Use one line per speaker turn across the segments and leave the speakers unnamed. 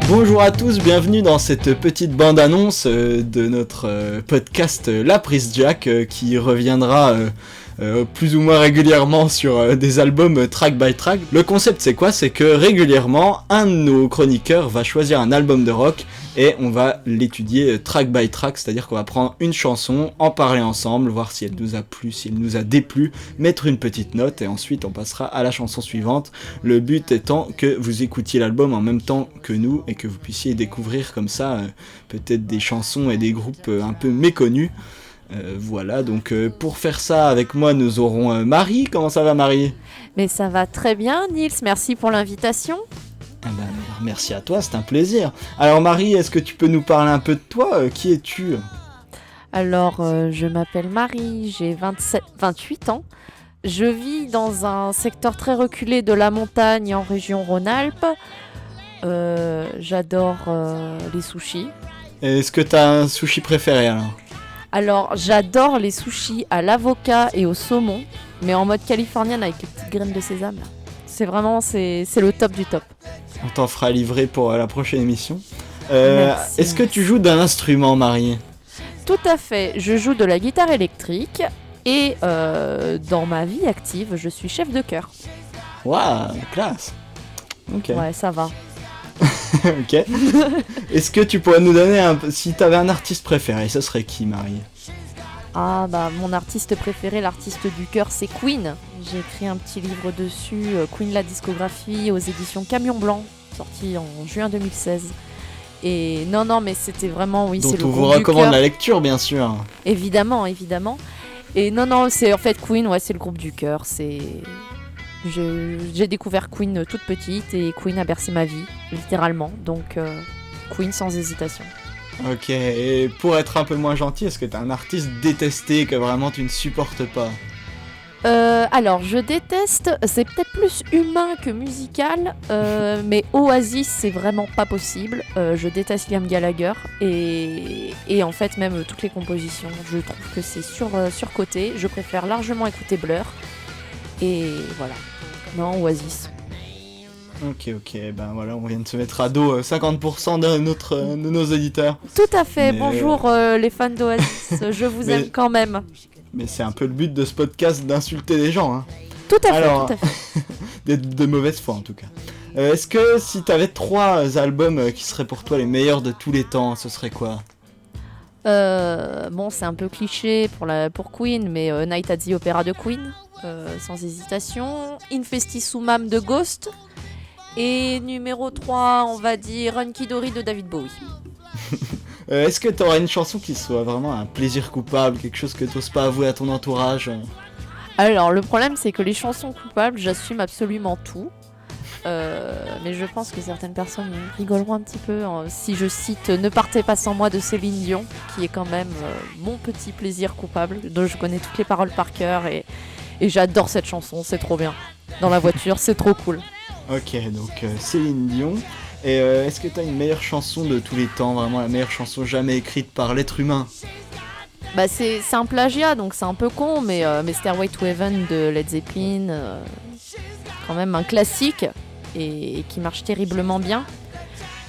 Bonjour à tous, bienvenue dans cette petite bande-annonce de notre podcast La Prise Jack qui reviendra plus ou moins régulièrement sur des albums track by track. Le concept c'est quoi ? C'est que régulièrement un de nos chroniqueurs va choisir un album de rock et on va l'étudier track by track, c'est-à-dire qu'on va prendre une chanson, en parler ensemble, voir si elle nous a plu, si elle nous a déplu, mettre une petite note et ensuite on passera à la chanson suivante. Le but étant que vous écoutiez l'album en même temps que nous et que vous puissiez découvrir comme ça peut-être des chansons et des groupes un peu méconnus. Voilà, donc pour faire ça avec moi nous aurons Marie. Comment ça va Marie ?
Mais ça va très bien Nils, merci pour l'invitation.
Merci à toi, c'est un plaisir. Alors Marie, est-ce que tu peux nous parler un peu de toi ? Qui es-tu ?
Alors je m'appelle Marie, j'ai 28 ans. Je vis dans un secteur très reculé de la montagne en région Rhône-Alpes. J'adore les sushis.
Est-ce que tu as un sushi préféré alors ?
Alors, j'adore les sushis à l'avocat et au saumon, mais en mode californienne avec les petites graines de sésame. Là. C'est le top du top.
On t'en fera livrer pour la prochaine émission.
Merci.
Est-ce que tu joues d'un instrument, Marie ?
Tout à fait. Je joue de la guitare électrique et dans ma vie active, je suis chef de chœur.
Waouh, classe. Ok.
Ouais, ça va.
Ok. Est-ce que tu pourrais nous donner si t'avais un artiste préféré, ce serait qui, Marie ?
Ah bah mon artiste préféré, l'artiste du cœur, c'est Queen. J'ai écrit un petit livre dessus, Queen la discographie, aux éditions Camion Blanc, sorti en juin 2016. Et non, mais c'était vraiment, oui,
dont
c'est le
on
groupe
vous
du
recommande
cœur.
la lecture, bien sûr.
Évidemment. Et non, c'est en fait Queen, ouais, c'est le groupe du cœur. J'ai découvert Queen toute petite et Queen a bercé ma vie, littéralement. Donc Queen sans hésitation.
Ok, et pour être un peu moins gentil, est-ce que t'as un artiste détesté que vraiment tu ne supportes pas ?
Alors, je déteste, c'est peut-être plus humain que musical, mais Oasis, c'est vraiment pas possible. Je déteste Liam Gallagher et en fait, même toutes les compositions, je trouve que c'est surcoté. Je préfère largement écouter Blur. Et voilà. Non, Oasis.
Ok, ben voilà, on vient de se mettre à dos 50% de nos auditeurs.
Tout à fait,
Mais
bonjour les fans d'Oasis, je vous aime quand même.
Mais c'est un peu le but de ce podcast d'insulter les gens, hein.
Tout à fait,
Alors,
tout à fait.
de mauvaise foi en tout cas. Est-ce que si t'avais 3 albums qui seraient pour toi les meilleurs de tous les temps, ce serait quoi ?
Bon, c'est un peu cliché pour Queen, mais Night at the Opera de Queen, sans hésitation. Infestissumam de Ghost. Et numéro 3, on va dire Hunky Dory de David Bowie.
Est-ce que t'aurais une chanson qui soit vraiment un plaisir coupable, quelque chose que t'oses pas avouer à ton entourage ?
Alors, le problème, c'est que les chansons coupables, j'assume absolument tout. Mais je pense que certaines personnes rigoleront un petit peu si je cite Ne partez pas sans moi de Céline Dion, qui est quand même mon petit plaisir coupable, dont je connais toutes les paroles par cœur et j'adore cette chanson, c'est trop bien. Dans la voiture, c'est trop cool.
Ok, donc Céline Dion. Et est-ce que t'as une meilleure chanson de tous les temps, vraiment la meilleure chanson jamais écrite par l'être humain ?
Bah c'est un plagiat, donc c'est un peu con, mais Stairway to Heaven de Led Zeppelin, quand même un classique et qui marche terriblement bien.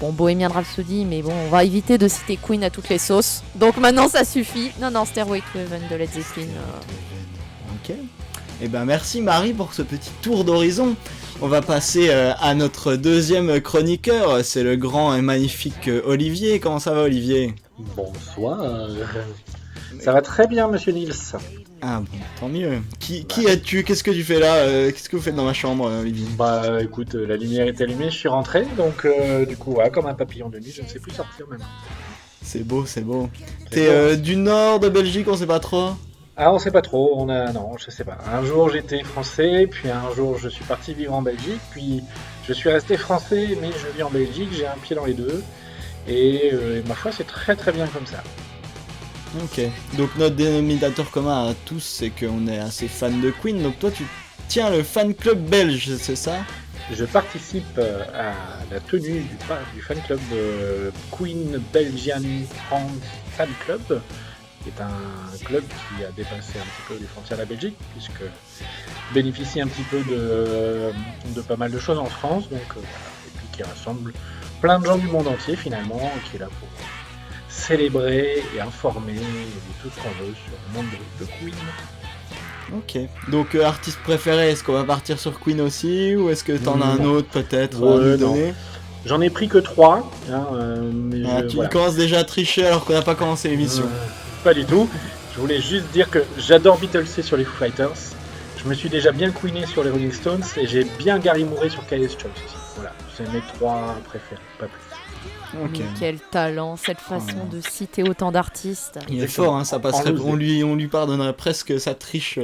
Bon, Bohemian Rhapsody, mais bon, on va éviter de citer Queen à toutes les sauces. Donc maintenant ça suffit. Non, Stairway to Heaven de Led Zeppelin.
Ok. Eh ben merci Marie pour ce petit tour d'horizon. On va passer à notre deuxième chroniqueur, c'est le grand et magnifique Olivier. Comment ça va Olivier ?
Bonsoir. Ça va très bien monsieur Nils.
Ah bon, tant mieux. Qui es-tu ? Qu'est-ce que tu fais là ? Qu'est-ce que vous faites dans ma chambre Olivier ?
Bah écoute, la lumière est allumée, je suis rentré, donc du coup, ouais, comme un papillon de nuit, je ne sais plus sortir maintenant.
C'est beau. T'es du nord de Belgique, on sait pas trop ?
Ah, on sait pas trop, non, je sais pas. Un jour j'étais français, puis un jour je suis parti vivre en Belgique, puis je suis resté français, mais je vis en Belgique, j'ai un pied dans les deux, et ma foi c'est très très bien comme ça.
Ok, donc notre dénominateur commun à tous, c'est qu'on est assez fan de Queen, donc toi tu tiens le fan club belge, c'est ça ?
Je participe à la tenue du fan club Queen Belgian Fan Club, qui est un club qui a dépassé un petit peu les frontières de la Belgique, puisque bénéficie un petit peu de pas mal de choses en France, donc, et puis qui rassemble plein de gens du monde entier finalement, qui est là pour célébrer et informer et tout ce qu'on veut sur le monde de Queen.
Ok. Donc, artiste préféré, est-ce qu'on va partir sur Queen aussi, ou est-ce que t'en as un autre peut-être à nous donner?
J'en ai pris que 3. Mais
il commence déjà à tricher alors qu'on n'a pas commencé l'émission.
Pas du tout. Je voulais juste dire que j'adore Beatlesé sur les Foo Fighters. Je me suis déjà bien queené sur les Rolling Stones et j'ai bien Gary Moore sur Kyle's Choice aussi. Voilà, c'est mes 3 préférés, pas plus.
Okay.
Mais quel talent, cette façon de citer autant d'artistes.
Il est fort, hein, ça passerait. On lui pardonnerait presque sa triche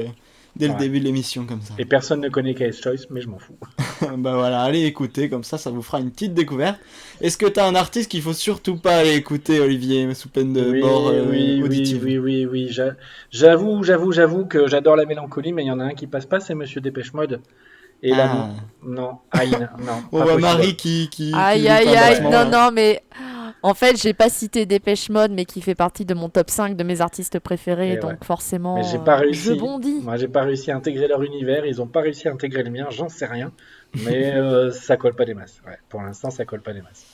dès le début de l'émission comme ça.
Et personne ne connaît Kyle's Choice, mais je m'en fous.
Bah voilà, allez écouter, comme ça vous fera une petite découverte. Est-ce que t'as un artiste qu'il faut surtout pas aller écouter, Olivier, sous peine de mort auditive?
Oui. J'avoue que j'adore la mélancolie, mais il y en a un qui passe pas, c'est Monsieur Dépêche Mode. Et là, non.
On voit Marie qui
aïe, non, mais en fait, j'ai pas cité Dépêche Mode, mais qui fait partie de mon top 5 de mes artistes préférés, donc forcément,
mais j'ai pas réussi.
Je bondis.
Moi, j'ai pas réussi à intégrer leur univers, ils ont pas réussi à intégrer le mien, j'en sais rien, mais ça colle pas des masses. Ouais, pour l'instant, ça colle pas des masses.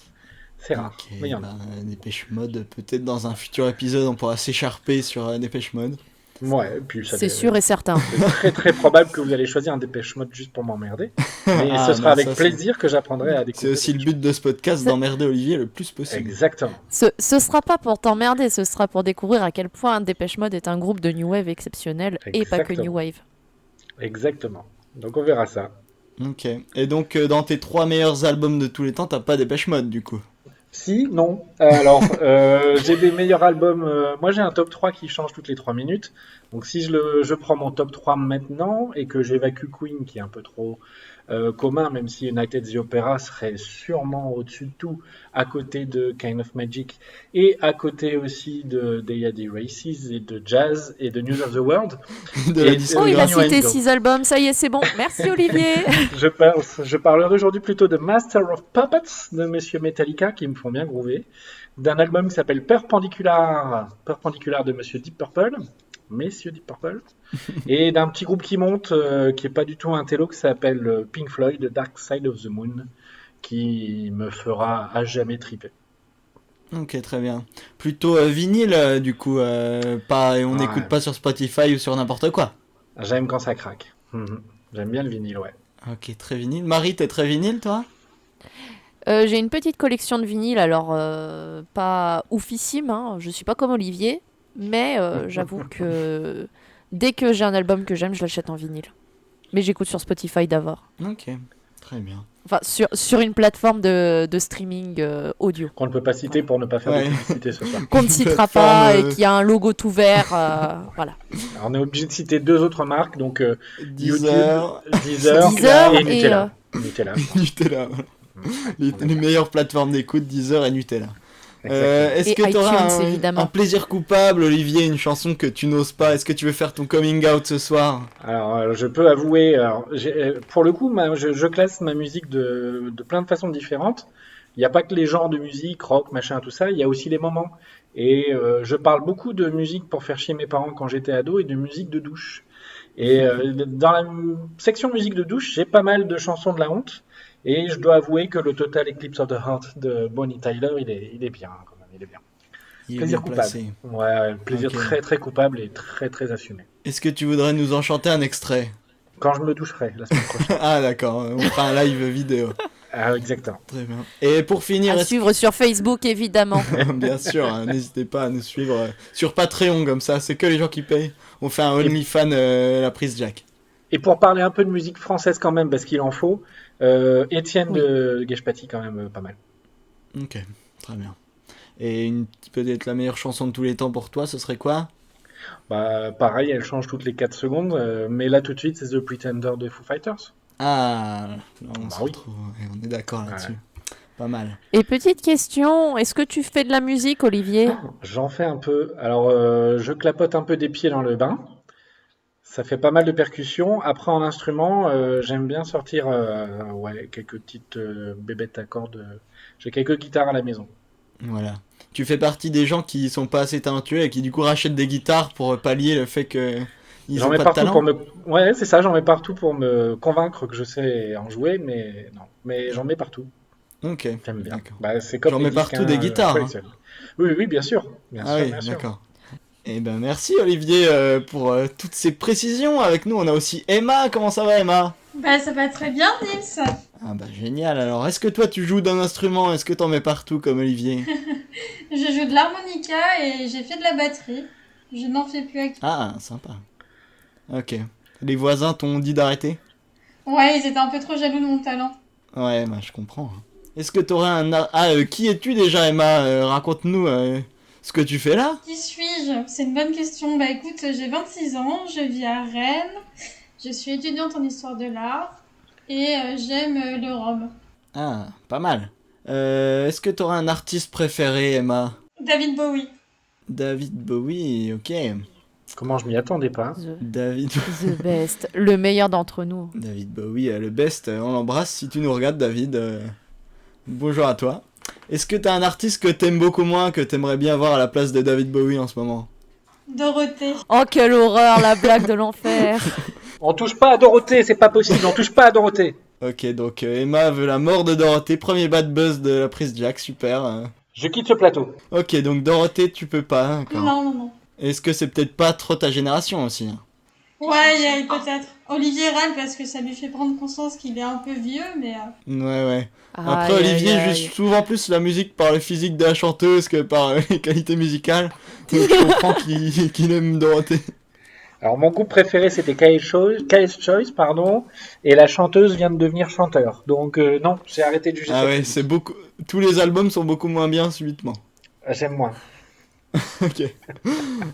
C'est rare, mais il y en a.
Dépêche Mode, peut-être dans un futur épisode, on pourra s'écharper sur Dépêche Mode.
Ouais, puis
c'est sûr et certain.
C'est très très probable que vous allez choisir un Dépêche Mode juste pour m'emmerder. Mais ce sera avec plaisir que j'apprendrai à découvrir.
C'est aussi le but de ce podcast, d'emmerder Olivier le plus possible.
Exactement.
Ce sera pas pour t'emmerder, ce sera pour découvrir à quel point Dépêche Mode est un groupe de New Wave exceptionnel. Et pas que New Wave.
Exactement. Donc on verra ça.
Ok. Et donc dans tes 3 meilleurs albums de tous les temps, t'as pas Dépêche Mode du coup?
Si, non. Alors, j'ai des meilleurs albums. Moi, j'ai un top 3 qui change toutes les 3 minutes. Donc, si je prends mon top 3 maintenant et que j'évacue Queen, qui est un peu trop commun, même si United the Opera serait sûrement au-dessus de tout, à côté de Kind of Magic et à côté aussi de Day Races et de Jazz et de News of the World.
Il a cité 6 albums, ça y est, c'est bon. Merci Olivier.
Je parlerai aujourd'hui plutôt de Master of Puppets de Monsieur Metallica, qui me font bien groover, d'un album qui s'appelle Perpendicular de Monsieur Deep Purple, et d'un petit groupe qui monte, qui est pas du tout un télo, qui s'appelle Pink Floyd, Dark Side of the Moon, qui me fera à jamais triper.
Ok, très bien. Plutôt vinyle, du coup, on n'écoute pas sur Spotify ou sur n'importe quoi.
J'aime quand ça craque. J'aime bien le vinyle, ouais.
Ok, très vinyle. Marie, t'es très vinyle, toi?
J'ai une petite collection de vinyles, alors pas oufissime, hein. Je suis pas comme Olivier, mais j'avoue que dès que j'ai un album que j'aime, je l'achète en vinyle. Mais j'écoute sur Spotify d'abord.
Ok, très bien.
Enfin, sur une plateforme de streaming audio.
Qu'on ne peut pas citer pour ne pas faire de publicité ce soir.
Qu'on ne citera pas et qui a un logo tout vert, voilà.
Alors, on est obligé de citer 2 autres marques, donc
Deezer
et Nutella.
Nutella. Les meilleures plateformes d'écoute, Deezer et Nutella. Est-ce que tu auras un plaisir coupable, Olivier, une chanson que tu n'oses pas? Est-ce que tu veux faire ton coming out ce soir?
Alors, je peux avouer, pour le coup, je classe ma musique de plein de façons différentes. Il n'y a pas que les genres de musique, rock, machin, tout ça, il y a aussi les moments. Et je parle beaucoup de musique pour faire chier mes parents quand j'étais ado et de musique de douche. Et dans la section musique de douche, j'ai pas mal de chansons de la honte. Et je dois avouer que le Total Eclipse of the Heart de Bonnie Tyler, il est bien quand même, il est bien. Plaisir coupable. Ouais, plaisir très très coupable et très très assumé.
Est-ce que tu voudrais nous en chanter un extrait?
Quand je me doucherai la semaine prochaine.
Ah d'accord, on fera un live vidéo.
Ah, exactement.
Très bien. Et pour finir...
À suivre sur Facebook, évidemment.
Bien sûr, hein, n'hésitez pas à nous suivre sur Patreon, comme ça, c'est que les gens qui payent. On fait un OnlyFans la prise Jack.
Et pour parler un peu de musique française quand même, parce qu'il en faut, Étienne de Guèche-Paty quand même pas mal.
Ok, très bien. Et peut-être la meilleure chanson de tous les temps pour toi, ce serait quoi?
Bah pareil, elle change toutes les 4 secondes, mais là tout de suite c'est The Pretender de Foo Fighters.
Ah, on se retrouve, on est d'accord là-dessus. Pas mal.
Et petite question, est-ce que tu fais de la musique, Olivier?
J'en fais un peu. Alors je clapote un peu des pieds dans le bain. Ça fait pas mal de percussions. Après, en instrument, j'aime bien sortir quelques petites bébêtes à cordes. J'ai quelques guitares à la maison.
Voilà. Tu fais partie des gens qui sont pas assez talentueux et qui du coup rachètent des guitares pour pallier le fait qu'ils ont pas de talent.
Ouais, c'est ça, j'en mets partout pour me convaincre que je sais en jouer, mais non. Mais j'en mets partout.
Ok,
J'aime bien.
d'accord.
Bah, c'est comme
J'en
les
mets
disques
partout des guitares, hein.
traditionnels. Oui, oui, bien sûr. Bien
Ah
sûr,
oui,
bien sûr.
d'accord. Eh ben merci Olivier pour toutes ces précisions. Avec nous, on a aussi Emma. Comment ça va, Emma?
Bah, ça va très bien, Nils.
Ah bah génial. Alors, est-ce que toi tu joues d'un instrument? Est-ce que t'en mets partout comme Olivier?
Je joue de l'harmonica et j'ai fait de la batterie. Je n'en fais plus actuellement.
Ah, sympa. Ok. Les voisins t'ont dit d'arrêter?
Ouais, ils étaient un peu trop jaloux de mon talent.
Ouais, bah je comprends. Est-ce que t'aurais qui es-tu déjà, Emma? Raconte-nous ce que tu fais là.
Qui suis-je? C'est une bonne question. Bah écoute, j'ai 26 ans, je vis à Rennes, je suis étudiante en histoire de l'art et j'aime le rhum.
Ah, pas mal. Est-ce que t'aurais un artiste préféré, Emma?
David Bowie.
David Bowie, ok.
Comment je m'y attendais pas.
David,
The best, le meilleur d'entre nous.
David Bowie, le best. On l'embrasse si tu nous regardes, David. Bonjour à toi. Est-ce que t'as un artiste que t'aimes beaucoup moins, que t'aimerais bien voir à la place de David Bowie en ce moment?
Dorothée.
Oh, quelle horreur, la blague de l'enfer.
On touche pas à Dorothée, c'est pas possible, on touche pas à Dorothée.
Ok, donc Emma veut la mort de Dorothée. Premier bad buzz de la prise Jack, super.
Je quitte ce plateau.
Ok, donc Dorothée, tu peux pas, d'accord.
Non, non, non.
Est-ce que c'est peut-être pas trop ta génération aussi?
Ouais, peut-être. Olivier râle parce que ça lui fait prendre conscience qu'il est un peu vieux, mais...
Ouais, ouais. Après,
Aïe,
Olivier
aïe,
juge
aïe.
souvent plus la musique par le physique de la chanteuse que par les qualités musicales. Donc je comprends qu'il aime Dorothée.
Alors mon groupe préféré c'était KS Choice, pardon, et la chanteuse vient de devenir chanteur. Donc non, j'ai arrêté de juger
Ah
cette
ouais,
musique.
c'est beaucoup. Tous les albums sont beaucoup moins bien subitement.
J'aime moins.
Ok.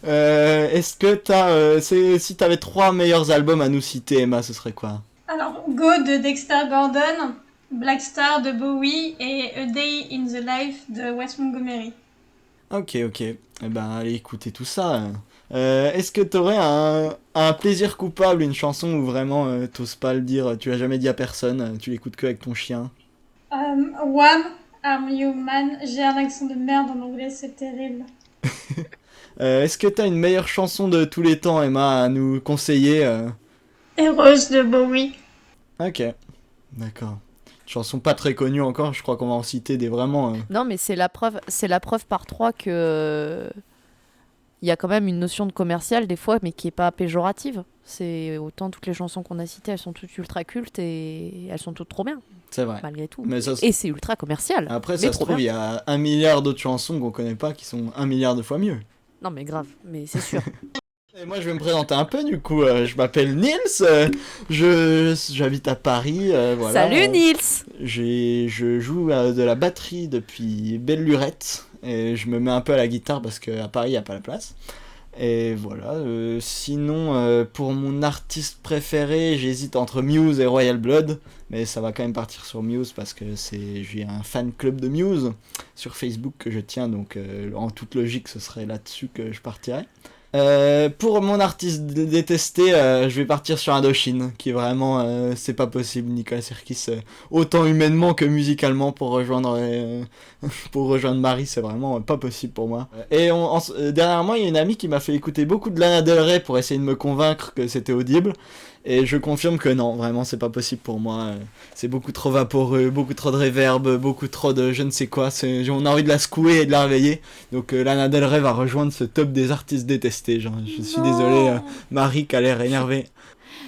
Est-ce que si t'avais 3 meilleurs albums à nous citer, Emma, ce serait quoi?
Alors, Go de Dexter Gordon, Black Star de Bowie et A Day in the Life de Wes Montgomery.
Ok, ok. Eh ben, allez écouter tout ça. Est-ce que t'aurais un plaisir coupable, une chanson où vraiment t'oses pas le dire, tu l'as jamais dit à personne, tu l'écoutes que avec ton chien?
Wham! I'm Human. J'ai un accent de merde en anglais, c'est terrible.
Est-ce que t'as une meilleure chanson de tous les temps, Emma, à nous conseiller
Heroes de Bowie.
Ok, d'accord. Une chanson pas très connue encore, je crois qu'on va en citer des vraiment...
Non, mais c'est la preuve par 3 que il y a quand même une notion de commercial des fois, mais qui est pas péjorative. C'est autant toutes les chansons qu'on a citées, elles sont toutes ultra cultes et elles sont toutes trop bien,
C'est vrai.
malgré tout.
Mais ça,
Et c'est ultra commercial.
après,
mais
ça se
trop
trouve, il y
bien.
a 1 milliard d'autres chansons qu'on connaît pas qui sont 1 milliard de fois mieux.
Non, mais grave, mais c'est sûr.
Et moi, je vais me présenter un peu, du coup. Je m'appelle Nils, j'habite à Paris, voilà.
Salut Nils.
Je joue de la batterie depuis belle lurette, et je me mets un peu à la guitare parce qu'à Paris, il n'y a pas la place. Et voilà, sinon, pour mon artiste préféré, j'hésite entre Muse et Royal Blood, mais ça va quand même partir sur Muse parce que j'ai un fan club de Muse sur Facebook que je tiens, donc en toute logique, ce serait là-dessus que je partirais. Pour mon artiste détesté, je vais partir sur Indochine, qui est vraiment, c'est pas possible, Nicolas Sirkis, autant humainement que musicalement pour rejoindre Marie, c'est vraiment pas possible pour moi. Et dernièrement, il y a une amie qui m'a fait écouter beaucoup de Lana Del Rey pour essayer de me convaincre que c'était audible, et je confirme que non, vraiment c'est pas possible pour moi, c'est beaucoup trop vaporeux, beaucoup trop de reverb, beaucoup trop de je ne sais quoi, on a envie de la secouer et de la réveiller. Donc Lana Del Rey va rejoindre ce top des artistes détestés. Genre, je suis désolé, Marie qui a l'air énervée.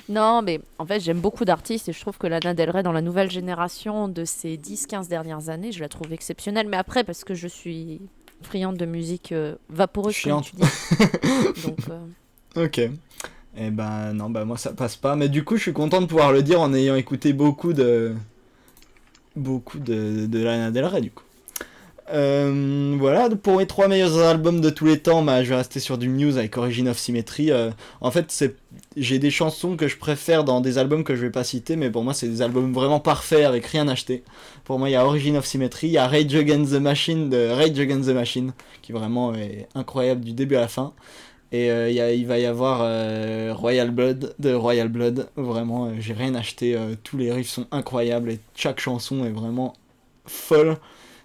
Non, mais en fait, j'aime beaucoup d'artistes et je trouve que Lana Del Rey, dans la nouvelle génération de ces 10-15 dernières années, je la trouve exceptionnelle. Mais après, parce que je suis friande de musique vaporeuse,
Chiante.
comme tu dis. Donc,
Ok. Eh ben non, bah moi ça passe pas. Mais du coup, je suis content de pouvoir le dire en ayant écouté beaucoup de Lana Del Rey du coup. Voilà, pour mes 3 meilleurs albums de tous les temps, bah, je vais rester sur du Muse avec Origin of Symmetry. En fait, j'ai des chansons que je préfère dans des albums que je vais pas citer, mais pour moi, c'est des albums vraiment parfaits avec rien acheté. Pour moi, il y a Origin of Symmetry, il y a Rage Against the Machine de Rage Against the Machine, qui vraiment est incroyable du début à la fin. Et il va y avoir Royal Blood de Royal Blood. Vraiment, j'ai rien acheté. Tous les riffs sont incroyables et chaque chanson est vraiment folle.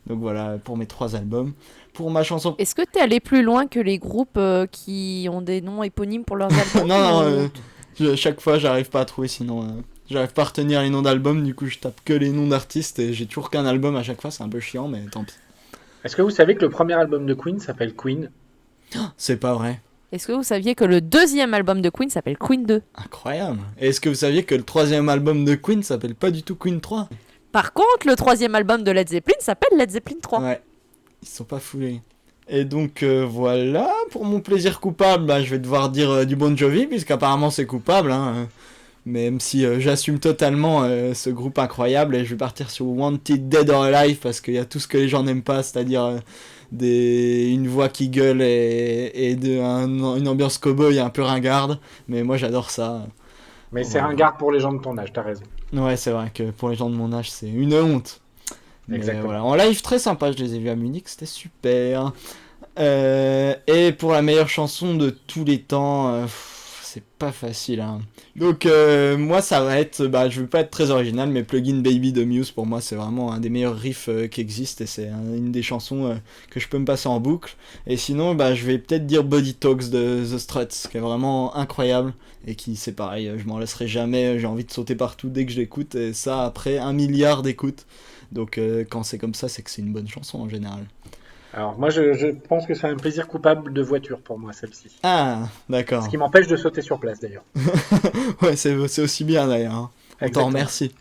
Donc voilà, pour mes 3 albums. Pour ma chanson...
est-ce que t'es allé plus loin que les groupes qui ont des noms éponymes pour leurs albums
non, chaque fois, j'arrive pas à trouver, sinon J'arrive pas à retenir les noms d'albums, du coup je tape que les noms d'artistes et j'ai toujours qu'un album à chaque fois, c'est un peu chiant, mais tant pis.
Est-ce que vous savez que le premier album de Queen s'appelle Queen?
C'est pas vrai.
Est-ce que vous saviez que le deuxième album de Queen s'appelle Queen 2?
Incroyable. Et est-ce que vous saviez que le troisième album de Queen s'appelle pas du tout Queen 3?
Par contre, le troisième album de Led Zeppelin s'appelle Led Zeppelin 3.
Ouais, ils sont pas foulés. Et donc voilà, pour mon plaisir coupable, je vais devoir dire du Bon Jovi, puisqu'apparemment c'est coupable, hein. Même si j'assume totalement ce groupe incroyable, et je vais partir sur Wanted Dead or Alive, parce qu'il y a tout ce que les gens n'aiment pas, c'est-à-dire une voix qui gueule et une ambiance cowboy un peu ringarde, mais moi j'adore ça.
Mais c'est
Voilà.
ringard pour les gens de ton âge, t'as raison.
Ouais, c'est vrai que pour les gens de mon âge, c'est une honte. Mais
Exactement.
voilà, en live très sympa, je les ai vus à Munich, c'était super. Et pour la meilleure chanson de tous les temps, c'est pas facile, hein. Donc moi ça va être, je vais pas être très original, mais Plugin Baby de Muse pour moi c'est vraiment un des meilleurs riffs qui existent et c'est une des chansons que je peux me passer en boucle. Et sinon je vais peut-être dire Body Talks de The Struts, qui est vraiment incroyable et qui c'est pareil, je m'en laisserai jamais, j'ai envie de sauter partout dès que je l'écoute, et ça après 1 milliard d'écoutes. Donc quand c'est comme ça, c'est que c'est une bonne chanson en général.
Alors moi je pense que c'est un plaisir coupable de voiture pour moi celle-ci.
Ah, d'accord.
Ce qui m'empêche de sauter sur place d'ailleurs.
Ouais, c'est aussi bien d'ailleurs, hein. On t'en
Exactement.
remercie.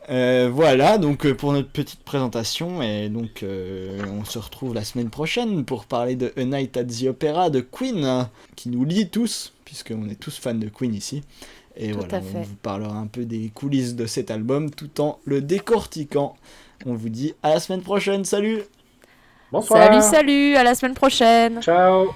Voilà, donc pour notre petite présentation, et donc on se retrouve la semaine prochaine pour parler de A Night at the Opera de Queen, qui nous lie tous, puisqu'on est tous fans de Queen ici. Et
Tout
voilà,
à fait.
on vous parlera un peu des coulisses de cet album tout en le décortiquant. On vous dit à la semaine prochaine, salut!
Bonsoir.
Salut, à la semaine prochaine.
Ciao.